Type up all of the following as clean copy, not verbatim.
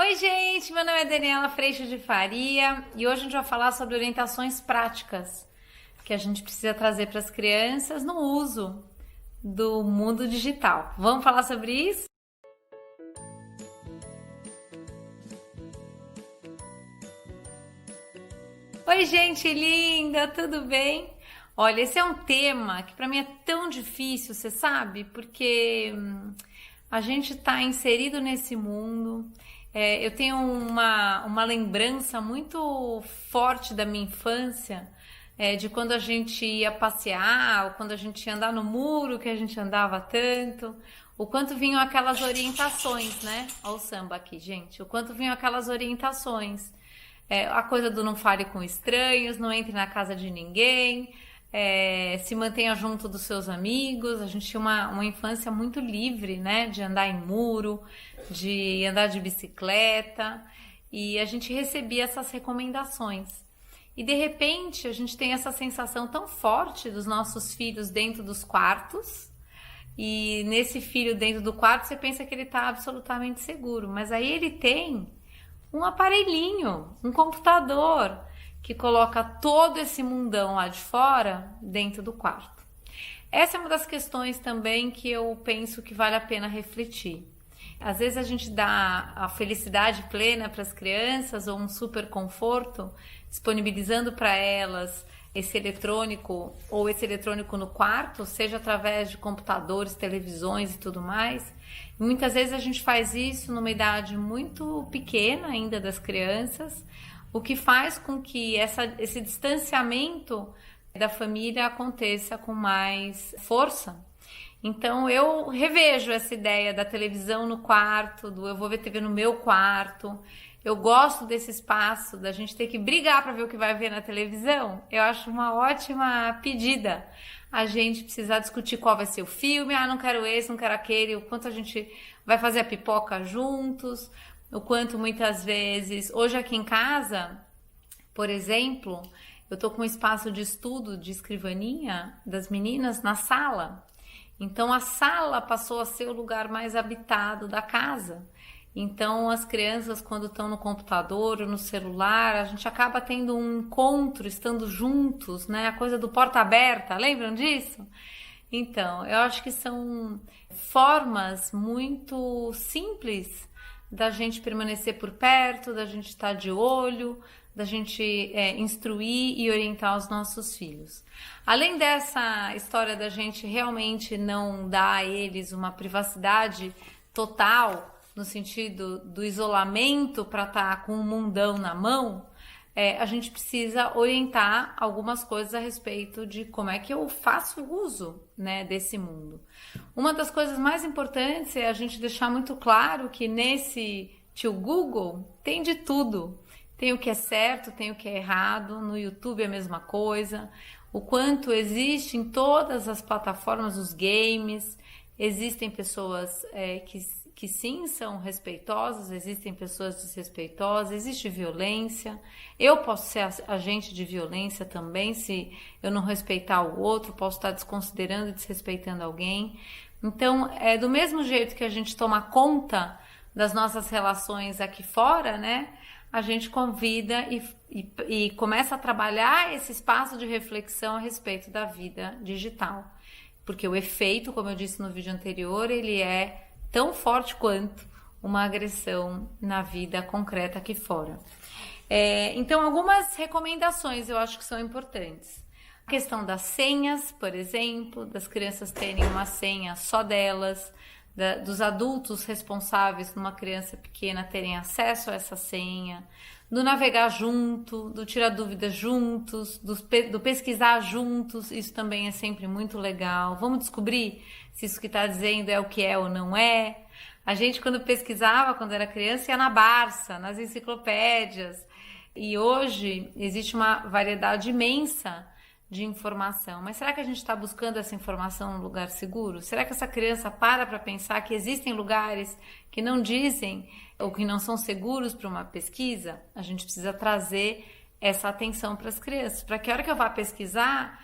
Oi, gente! Meu nome é Daniela Freixo de Faria e hoje a gente vai falar sobre orientações práticas que a gente precisa trazer para as crianças no uso do mundo digital. Vamos falar sobre isso? Oi, gente linda! Tudo bem? Olha, esse é um tema que para mim é tão difícil, você sabe? Porque a gente está inserido nesse mundo. Eu tenho uma lembrança muito forte da minha infância, de quando a gente ia passear, ou quando a gente ia andar no muro, que a gente andava tanto, o quanto vinham aquelas orientações, né? Olha o samba aqui, gente. O quanto vinham aquelas orientações. A coisa do não fale com estranhos, não entre na casa de ninguém, se mantenha junto dos seus amigos. A gente tinha uma infância muito livre, né? De andar em muro, de andar de bicicleta, e a gente recebia essas recomendações. E de repente a gente tem essa sensação tão forte dos nossos filhos dentro dos quartos, e nesse filho dentro do quarto você pensa que ele está absolutamente seguro, mas aí ele tem um aparelhinho, um computador, que coloca todo esse mundão lá de fora dentro do quarto. Essa é uma das questões também que eu penso que vale a pena refletir. Às vezes a gente dá a felicidade plena para as crianças ou um super conforto, disponibilizando para elas esse eletrônico ou esse eletrônico no quarto, seja através de computadores, televisões e tudo mais. E muitas vezes a gente faz isso numa idade muito pequena ainda das crianças, o que faz com que esse distanciamento da família aconteça com mais força. Então eu revejo essa ideia da televisão no quarto, do eu vou ver TV no meu quarto. Eu gosto desse espaço, da gente ter que brigar para ver o que vai ver na televisão. Eu acho uma ótima pedida. A gente precisar discutir qual vai ser o filme. Não quero esse, não quero aquele. O quanto a gente vai fazer a pipoca juntos. O quanto muitas vezes... Hoje aqui em casa, por exemplo, eu tô com um espaço de estudo, de escrivaninha das meninas na sala. Então a sala passou a ser o lugar mais habitado da casa. Então as crianças, quando estão no computador ou no celular, a gente acaba tendo um encontro, estando juntos, né? A coisa do porta aberta, lembram disso? Então, eu acho que são formas muito simples da gente permanecer por perto, da gente estar de olho, da gente instruir e orientar os nossos filhos. Além dessa história da gente realmente não dar a eles uma privacidade total, no sentido do isolamento para estar com o mundão na mão, a gente precisa orientar algumas coisas a respeito de como é que eu faço uso, né, desse mundo. Uma das coisas mais importantes é a gente deixar muito claro que nesse tio Google tem de tudo. Tem o que é certo, tem o que é errado, no YouTube é a mesma coisa, o quanto existe em todas as plataformas, os games, existem pessoas que sim são respeitosas, existem pessoas desrespeitosas, existe violência. Eu posso ser agente de violência também, se eu não respeitar o outro, posso estar desconsiderando e desrespeitando alguém. Então, do mesmo jeito que a gente toma conta das nossas relações aqui fora, né? A gente convida e começa a trabalhar esse espaço de reflexão a respeito da vida digital. Porque o efeito, como eu disse no vídeo anterior, ele é tão forte quanto uma agressão na vida concreta aqui fora. Então, algumas recomendações eu acho que são importantes. A questão das senhas, por exemplo, das crianças terem uma senha só delas, dos adultos responsáveis numa criança pequena terem acesso a essa senha, do navegar junto, do tirar dúvidas juntos, do pesquisar juntos. Isso também é sempre muito legal. Vamos descobrir se isso que está dizendo é o que é ou não é. A gente, quando pesquisava, quando era criança, ia na Barça, nas enciclopédias. E hoje existe uma variedade imensa de informação. Mas será que a gente está buscando essa informação num lugar seguro? Será que essa criança para pensar que existem lugares que não dizem ou que não são seguros para uma pesquisa? A gente precisa trazer essa atenção para as crianças, para que a hora que eu vá pesquisar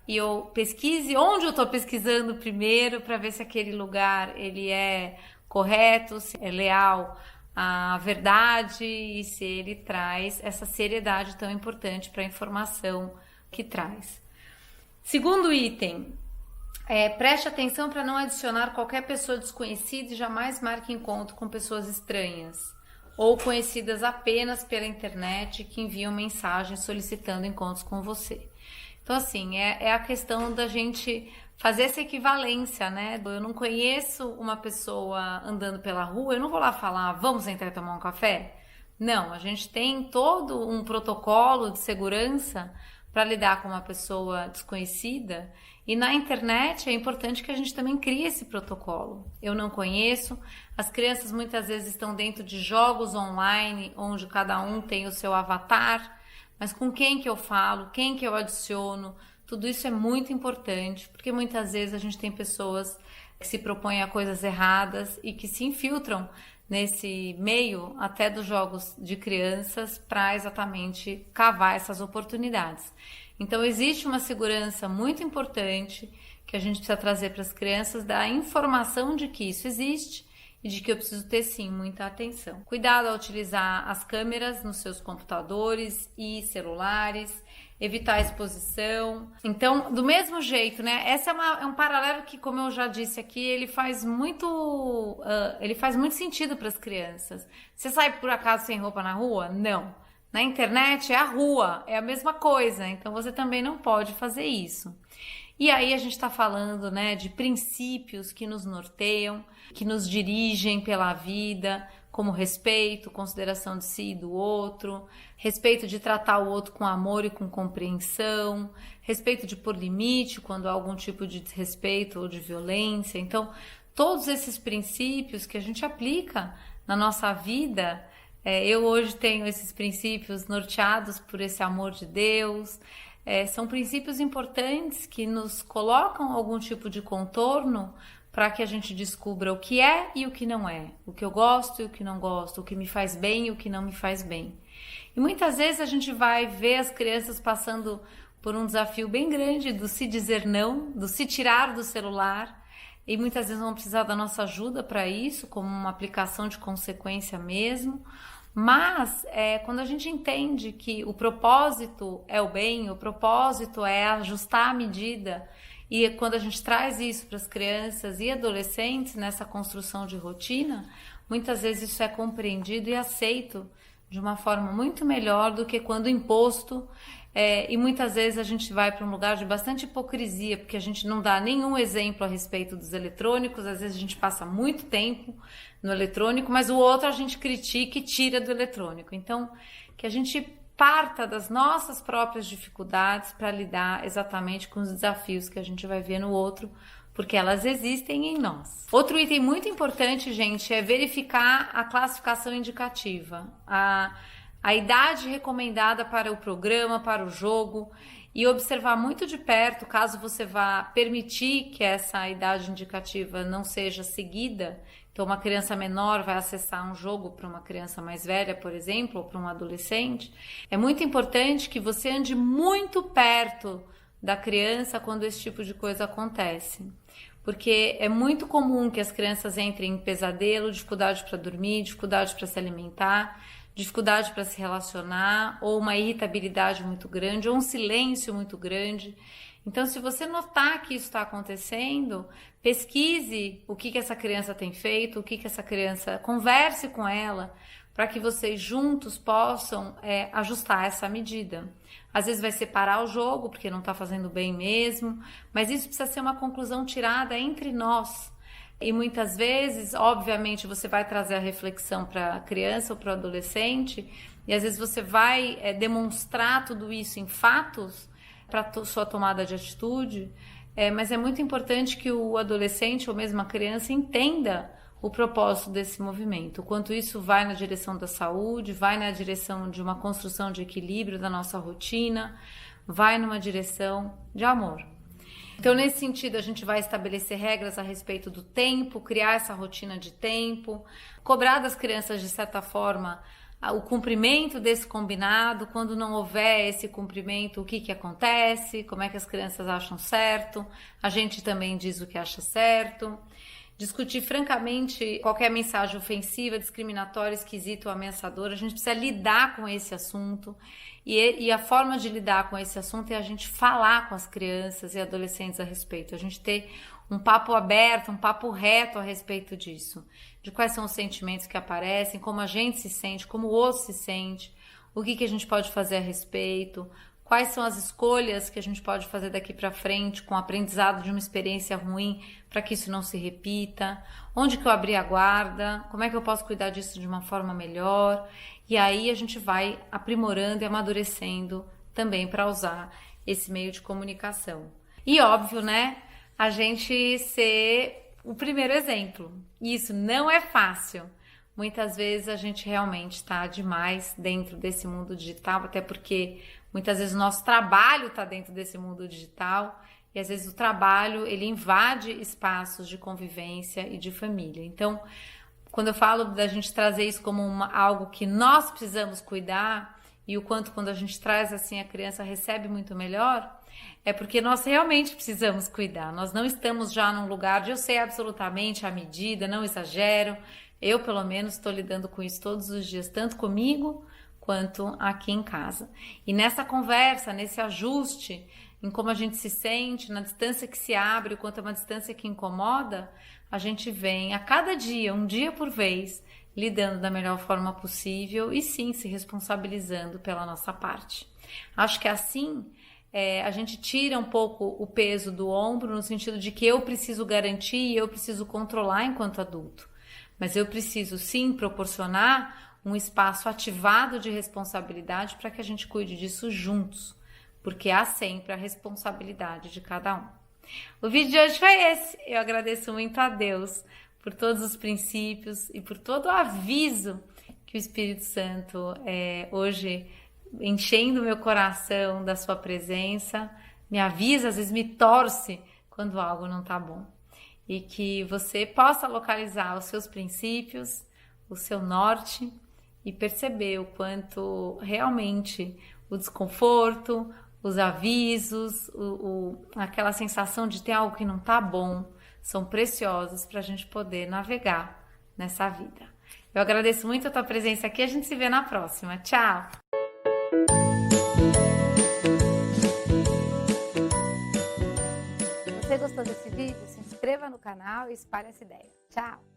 e eu pesquise onde eu estou pesquisando primeiro, para ver se aquele lugar ele é correto, se é leal à verdade e se ele traz essa seriedade tão importante para a informação que traz. Segundo item, preste atenção para não adicionar qualquer pessoa desconhecida e jamais marque encontro com pessoas estranhas ou conhecidas apenas pela internet que enviam mensagens solicitando encontros com você. Então, assim, é a questão da gente fazer essa equivalência, né? Eu não conheço uma pessoa andando pela rua, eu não vou lá falar, vamos entrar e tomar um café? Não, a gente tem todo um protocolo de segurança para lidar com uma pessoa desconhecida, e na internet é importante que a gente também crie esse protocolo. Eu não conheço, as crianças muitas vezes estão dentro de jogos online, onde cada um tem o seu avatar, mas com quem que eu falo, quem que eu adiciono, tudo isso é muito importante, porque muitas vezes a gente tem pessoas que se propõem a coisas erradas e que se infiltram nesse meio até dos jogos de crianças para exatamente cavar essas oportunidades. Então existe uma segurança muito importante que a gente precisa trazer para as crianças, da informação de que isso existe e de que eu preciso ter sim muita atenção. Cuidado ao utilizar as câmeras nos seus computadores e celulares, evitar a exposição. Então, do mesmo jeito, né? Esse é um paralelo que, como eu já disse aqui, ele faz muito sentido para as crianças. Você sai por acaso sem roupa na rua? Não. Na internet é a rua, é a mesma coisa. Então, você também não pode fazer isso. E aí a gente está falando, né, de princípios que nos norteiam, que nos dirigem pela vida, como respeito, consideração de si e do outro, respeito de tratar o outro com amor e com compreensão, respeito de pôr limite quando há algum tipo de desrespeito ou de violência. Então, todos esses princípios que a gente aplica na nossa vida, eu hoje tenho esses princípios norteados por esse amor de Deus. São princípios importantes que nos colocam algum tipo de contorno para que a gente descubra o que é e o que não é, o que eu gosto e o que não gosto, o que me faz bem e o que não me faz bem. E muitas vezes a gente vai ver as crianças passando por um desafio bem grande do se dizer não, do se tirar do celular, e muitas vezes vão precisar da nossa ajuda para isso, como uma aplicação de consequência mesmo. Mas quando a gente entende que o propósito é o bem, o propósito é ajustar a medida, e quando a gente traz isso para as crianças e adolescentes nessa construção de rotina, muitas vezes isso é compreendido e aceito de uma forma muito melhor do que quando imposto. E muitas vezes a gente vai para um lugar de bastante hipocrisia, porque a gente não dá nenhum exemplo a respeito dos eletrônicos. Às vezes a gente passa muito tempo no eletrônico, mas o outro a gente critica e tira do eletrônico. Então, que a gente parta das nossas próprias dificuldades para lidar exatamente com os desafios que a gente vai ver no outro, porque elas existem em nós. Outro item muito importante, gente, é verificar a classificação indicativa, a idade recomendada para o programa, para o jogo, e observar muito de perto, caso você vá permitir que essa idade indicativa não seja seguida. Então, uma criança menor vai acessar um jogo para uma criança mais velha, por exemplo, ou para um adolescente. É muito importante que você ande muito perto da criança quando esse tipo de coisa acontece. Porque é muito comum que as crianças entrem em pesadelo, dificuldade para dormir, dificuldade para se alimentar, dificuldade para se relacionar, ou uma irritabilidade muito grande, ou um silêncio muito grande. Então, se você notar que isso está acontecendo, pesquise o que essa criança tem feito, o que essa criança... Converse com ela, para que vocês juntos possam ajustar essa medida. Às vezes vai separar o jogo, porque não está fazendo bem mesmo, mas isso precisa ser uma conclusão tirada entre nós. E muitas vezes, obviamente, você vai trazer a reflexão para a criança ou para o adolescente, e às vezes você vai demonstrar tudo isso em fatos para sua tomada de atitude, mas é muito importante que o adolescente ou mesmo a criança entenda o propósito desse movimento, o quanto isso vai na direção da saúde, vai na direção de uma construção de equilíbrio da nossa rotina, vai numa direção de amor. Então, nesse sentido, a gente vai estabelecer regras a respeito do tempo, criar essa rotina de tempo, cobrar das crianças, de certa forma, o cumprimento desse combinado. Quando não houver esse cumprimento, o que acontece, como é que as crianças acham certo, a gente também diz o que acha certo. discutir francamente qualquer mensagem ofensiva, discriminatória, esquisita ou ameaçadora. A gente precisa lidar com esse assunto e a forma de lidar com esse assunto é a gente falar com as crianças e adolescentes a respeito, a gente ter um papo aberto, um papo reto a respeito disso, de quais são os sentimentos que aparecem, como a gente se sente, como o outro se sente, o que a gente pode fazer a respeito, quais são as escolhas que a gente pode fazer daqui para frente com o aprendizado de uma experiência ruim para que isso não se repita, onde que eu abri a guarda, como é que eu posso cuidar disso de uma forma melhor, e aí a gente vai aprimorando e amadurecendo também para usar esse meio de comunicação. E óbvio, né, a gente ser o primeiro exemplo. Isso não é fácil. Muitas vezes a gente realmente está demais dentro desse mundo digital, até porque muitas vezes o nosso trabalho está dentro desse mundo digital e às vezes o trabalho ele invade espaços de convivência e de família. Então, quando eu falo da gente trazer isso como algo que nós precisamos cuidar e o quanto quando a gente traz assim a criança recebe muito melhor, é porque nós realmente precisamos cuidar. Nós não estamos já num lugar de eu sei absolutamente a medida, não exagero. Eu, pelo menos, estou lidando com isso todos os dias, tanto comigo quanto aqui em casa. E nessa conversa, nesse ajuste, em como a gente se sente, na distância que se abre, o quanto é uma distância que incomoda, a gente vem a cada dia, um dia por vez, lidando da melhor forma possível e sim, se responsabilizando pela nossa parte. Acho que assim a gente tira um pouco o peso do ombro, no sentido de que eu preciso garantir e eu preciso controlar enquanto adulto. Mas eu preciso sim proporcionar um espaço ativado de responsabilidade para que a gente cuide disso juntos, porque há sempre a responsabilidade de cada um. O vídeo de hoje foi esse. Eu agradeço muito a Deus por todos os princípios e por todo o aviso que o Espírito Santo hoje enchendo meu coração da sua presença, me avisa, às vezes me torce quando algo não está bom. E que você possa localizar os seus princípios, o seu norte e perceber o quanto realmente o desconforto, os avisos, aquela sensação de ter algo que não está bom, são preciosos para a gente poder navegar nessa vida. Eu agradeço muito a tua presença aqui, a gente se vê na próxima. Tchau! Se você gostou desse vídeo, se inscreva no canal e espalhe essa ideia. Tchau!